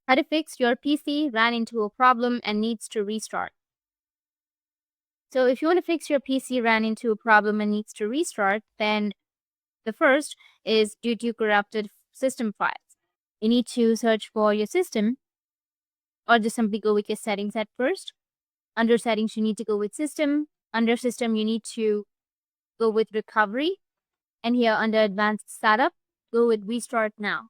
How to fix your PC ran into a problem and needs to restart. So if you want to fix your PC ran into a problem and needs to restart, then the first is due to corrupted system files. You need to search for your system or just simply go with your settings at first. Under settings, you need to go with system. Under system, you need to go with recovery. And here under advanced setup, go with restart now.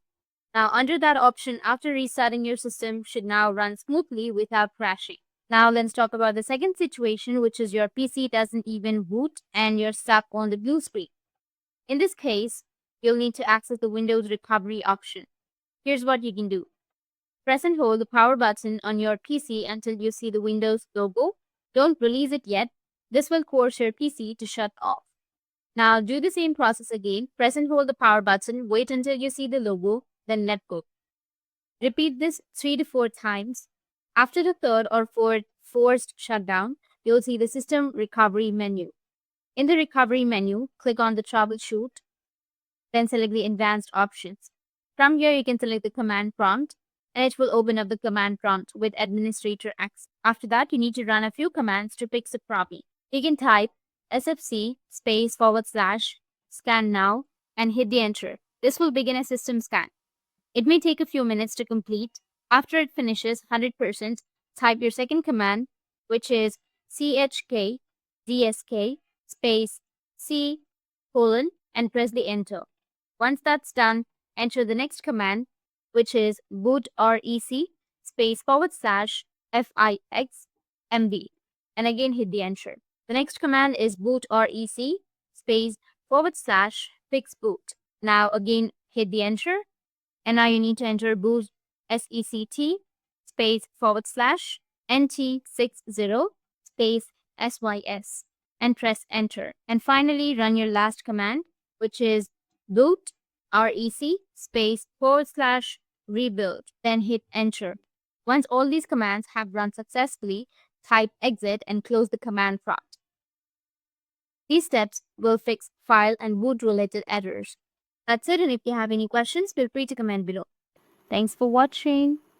Now under that option, after restarting your system should now run smoothly without crashing. Now let's talk about the second situation, which is your PC doesn't even boot and you're stuck on the blue screen. In this case, you'll need to access the Windows recovery option. Here's what you can do. Press and hold the power button on your PC until you see the Windows logo. Don't release it yet. This will force your PC to shut off. Now do the same process again. Press and hold the power button. Wait until you see the logo, then let go. Repeat this 3 to 4 times. After the third or fourth forced shutdown, you'll see the System Recovery menu. In the Recovery menu, click on the Troubleshoot, then select the Advanced options. From here, you can select the Command Prompt, and it will open up the Command Prompt with Administrator access. After that, you need to run a few commands to fix the problem. You can type sfc /scan now and hit the enter. This will begin a system scan. It may take a few minutes to complete. After it finishes 100%, type your second command, which is chkdsk C : and press the enter. Once that's done, enter the next command, which is bootrec /fixmb, and again hit the enter. The next command is bootrec /fixboot. Now again hit the enter, and now you need to enter boot sect /NT60 sys and press enter. And finally run your last command, which is boot rec /rebuild. Then hit enter. Once all these commands have run successfully, type exit and close the command prompt. These steps will fix file and boot related errors. That's it, and if you have any questions, feel free to comment below. Thanks for watching.